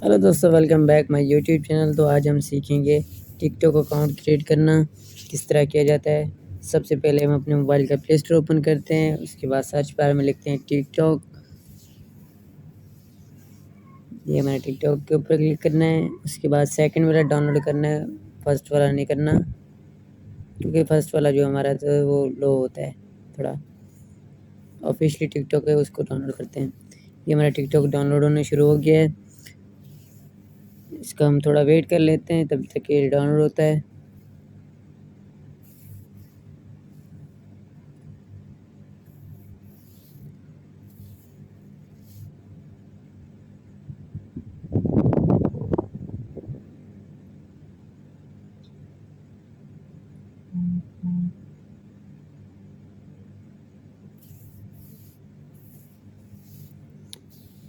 Hello دوستو، welcome back my YouTube channel. تو آج ہم سیکھیں گے ٹک ٹاک اکاؤنٹ کریٹ کرنا کس طرح کیا جاتا ہے۔ سب سے پہلے ہم اپنے موبائل کا پلے اسٹور اوپن کرتے ہیں، اس کے بعد سرچ بار میں لکھتے ہیں ٹک ٹاک۔ یہ ہمیں ٹک ٹاک کے اوپر کلک کرنا ہے، اس کے بعد سیکنڈ والا ڈاؤن لوڈ کرنا ہے، فرسٹ والا نہیں کرنا، کیونکہ فرسٹ والا جو ہمارا تو وہ لو ہوتا ہے تھوڑا۔ آفیشلی ٹک ٹاک ہے، اس کو ڈاؤن لوڈ کرتے ہیں۔ یہ ہمارا ٹک ٹاک ڈاؤن لوڈ ہونا شروع ہو گیا ہے، اس کا ہم تھوڑا ویٹ کر لیتے ہیں تب تک یہ ڈاؤن لوڈ ہوتا ہے۔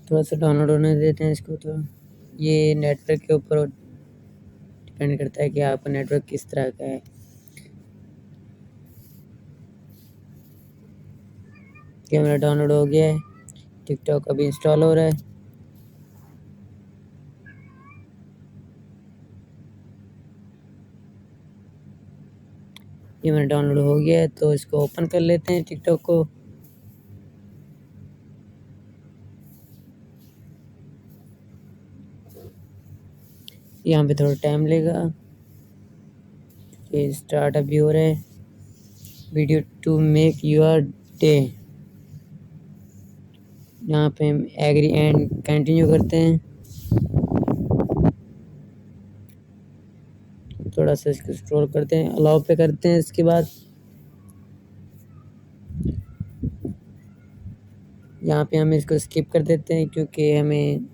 تھوڑا سا ڈاؤن لوڈ ہونے دیتے ہیں اس کو۔ تو یہ نیٹ ورک کے اوپر ڈپینڈ کرتا ہے کہ آپ کا نیٹ ورک کس طرح کا ہے۔ کیمرہ ڈاؤن لوڈ ہو گیا ہے، ٹک ٹاک ابھی انسٹال ہو رہا ہے۔ یہ میرا ڈاؤن لوڈ ہو گیا ہے، تو اس کو اوپن کر لیتے ہیں ٹک ٹاک کو۔ یہاں پہ تھوڑا ٹائم لے گا، یہ اسٹارٹ ابھی ہو رہا ہے۔ Video to make your day, یہاں پہ ہم ایگری اینڈ کنٹینیو کرتے ہیں۔ تھوڑا سا اس کو اسکرول کرتے ہیں، الاؤ پہ کرتے ہیں۔ اس کے بعد یہاں پہ ہم اس کو اسکپ کر دیتے ہیں، کیونکہ ہمیں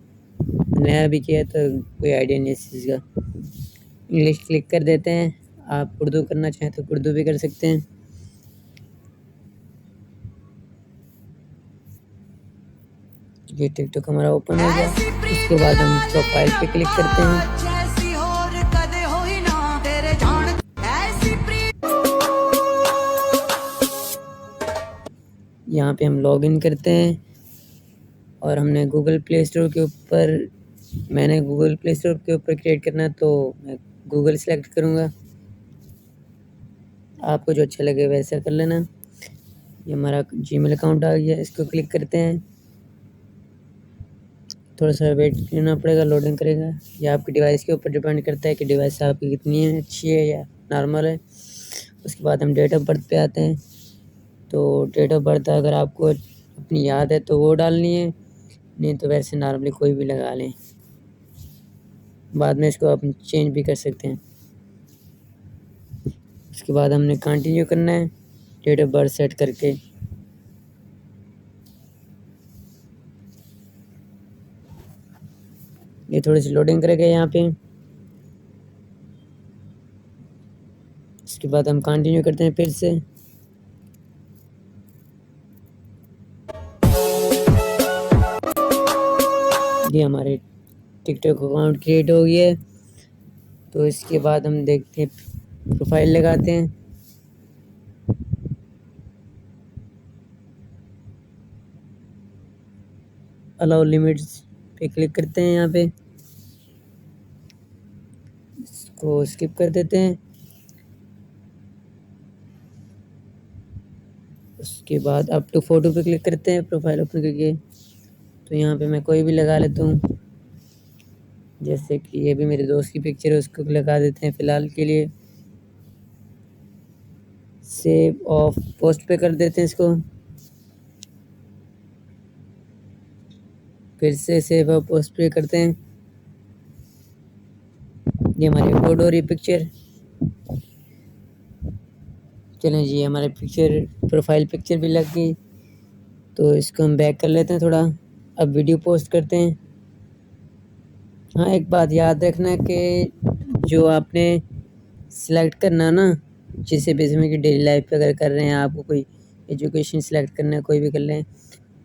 نیا بھی کیا تو کوئی آئیڈیا نہیں اس چیز کا۔ انگلش کلک کر دیتے ہیں، آپ اردو کرنا چاہیں تو اردو بھی کر سکتے ہیں۔ یہ ٹک ٹاک ہمارا اوپن ہو گیا، اس کے بعد ہم پروفائل پہ کلک کرتے ہیں۔ یہاں پہ ہم لاگ ان کرتے ہیں، اور ہم نے گوگل پلے اسٹور کے اوپر میں نے گوگل پلے اسٹور کے اوپر کریٹ کرنا ہے، تو میں گوگل سلیکٹ کروں گا۔ آپ کو جو اچھا لگے ویسا کر لینا۔ یہ ہمارا جی میل اکاؤنٹ آ گیا، اس کو کلک کرتے ہیں۔ تھوڑا سا ویٹ کرنا پڑے گا، لوڈنگ کرے گا۔ یہ آپ کے ڈیوائس کے اوپر ڈیپینڈ کرتا ہے کہ ڈیوائس آپ کی کتنی ہے، اچھی ہے یا نارمل ہے۔ اس کے بعد ہم ڈیٹ آف برتھ پہ آتے ہیں، تو ڈیٹ آف برتھ اگر آپ کو اپنی یاد ہے تو وہ ڈالنی ہے، نہیں تو ویسے نارملی کوئی بھی لگا لیں، بعد میں اس کو آپ چینج بھی کر سکتے ہیں۔ اس کے بعد ہم نے کنٹینیو کرنا ہے ڈیٹ آف برتھ سیٹ کر کے۔ یہ تھوڑی سی لوڈنگ کرے گا یہاں پہ، اس کے بعد ہم کنٹینیو کرتے ہیں پھر سے۔ یہ ہمارے ٹک ٹاک اکاؤنٹ کریٹ ہو گیا ہے، تو اس کے بعد ہم دیکھتے ہیں پروفائل لگاتے ہیں۔ الاؤ لمٹس پہ کلک کرتے ہیں، یہاں پہ اس کو اسکپ کر دیتے ہیں۔ اس کے بعد اپ ٹو فوٹو پہ کلک کرتے ہیں، پروفائل اوپن کر کے۔ تو یہاں پہ میں کوئی بھی لگا لیتا ہوں، جیسے کہ یہ بھی میرے دوست کی پکچر ہے، اس کو لگا دیتے ہیں فی الحال کے لیے۔ سیو آف پوسٹ پہ کر دیتے ہیں اس کو، پھر سے سیو آف پوسٹ پہ کرتے ہیں۔ یہ ہماری اپلوڈ ہو رہی پکچر۔ چلیں جی، ہمارے پکچر پروفائل پکچر بھی لگ گئی، تو اس کو ہم بیک کر لیتے ہیں تھوڑا۔ اب ویڈیو پوسٹ کرتے ہیں۔ ہاں، ایک بات یاد رکھنا کہ جو آپ نے سلیکٹ کرنا نا، جسے بیس میں کہ ڈیلی لائف پہ اگر کر رہے ہیں، آپ کو کوئی ایجوکیشن سلیکٹ کرنا ہے، کوئی بھی کر لیں،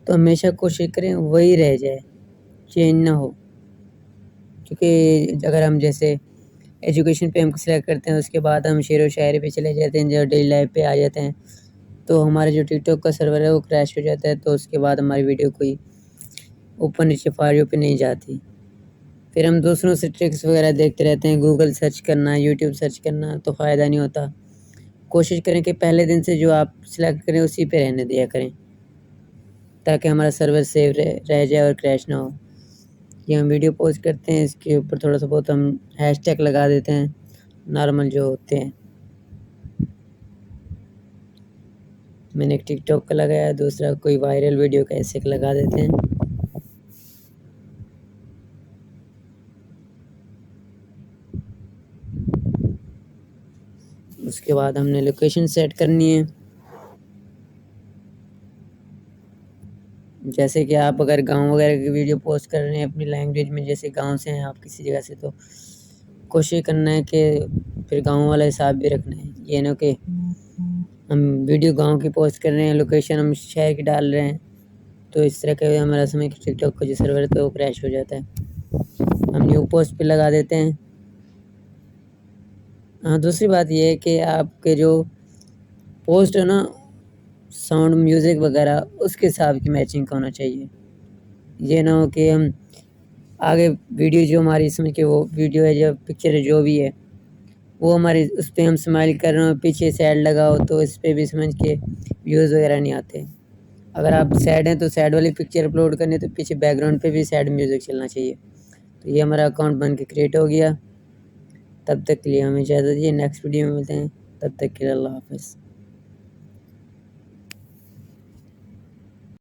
تو ہمیشہ کوشش کریں وہی رہ جائے، چینج نہ ہو۔ کیونکہ اگر ہم جیسے ایجوکیشن پہ ہم سلیکٹ کرتے ہیں، اس کے بعد ہم شعر و شاعری پہ چلے جاتے ہیں، جو ڈیلی لائف پہ آ جاتے ہیں، تو ہمارے جو ٹک ٹاک کا سرور ہے وہ کریش ہو جاتا ہے، تو اس کے بعد ہماری ویڈیو کوئی اوپر نیچے فار یو پہ نہیں جاتی۔ پھر ہم دوسروں سے ٹرکس وغیرہ دیکھتے رہتے ہیں، گوگل سرچ کرنا، یوٹیوب سرچ کرنا، تو فائدہ نہیں ہوتا۔ کوشش کریں کہ پہلے دن سے جو آپ سلیکٹ کریں اسی پہ رہنے دیا کریں، تاکہ ہمارا سرور سیو رہ جائے اور کریش نہ ہو۔ یہ ہم ویڈیو پوسٹ کرتے ہیں، اس کے اوپر تھوڑا سا بہت ہم ہیش ٹیگ لگا دیتے ہیں نارمل جو ہوتے ہیں۔ میں نے ایک ٹک ٹاک کا لگایا، دوسرا کوئی وائرل ویڈیو کا ایسے لگا دیتے ہیں۔ اس کے بعد ہم نے لوکیشن سیٹ کرنی ہے، جیسے کہ آپ اگر گاؤں وغیرہ کی ویڈیو پوسٹ کر رہے ہیں اپنی لینگویج میں، جیسے گاؤں سے ہیں آپ کسی جگہ سے، تو کوشش کرنا ہے کہ پھر گاؤں والا حساب بھی رکھنا ہے، یہ نہ کہ ہم ویڈیو گاؤں کی پوسٹ کر رہے ہیں، لوکیشن ہم شہر کی ڈال رہے ہیں، تو اس طرح کے ہمارا سمجھ کہ ٹک ٹاک کا جو سرور ہے وہ کریش ہو جاتا ہے۔ ہم نیو پوسٹ پہ لگا دیتے ہیں۔ ہاں، دوسری بات یہ ہے کہ آپ کے جو پوسٹ ہے نا، ساؤنڈ میوزک وغیرہ اس کے حساب کی میچنگ کا ہونا چاہیے۔ یہ نہ ہو کہ ہم آگے ویڈیو جو ہماری سمجھ کے وہ ویڈیو ہے، جو پکچر ہے، جو بھی ہے، وہ ہمارے اس پہ ہم اسمائل کر رہے ہوں، پیچھے سیڈ لگا ہو تو اس پہ بھی سمجھ کے ویوز وغیرہ نہیں آتے۔ اگر آپ سیڈ ہیں تو سیڈ والی پکچر اپلوڈ کرنی ہے تو پیچھے بیک گراؤنڈ پہ بھی سیڈ میوزک چلنا چاہیے۔ تو یہ ہمارا اکاؤنٹ بن کے کریٹ ہو گیا۔ تب تک کے لیے ہمیں اجازت دیجیے، نیکسٹ ویڈیو میں ملتے ہیں، تب تک کے لیے اللہ حافظ۔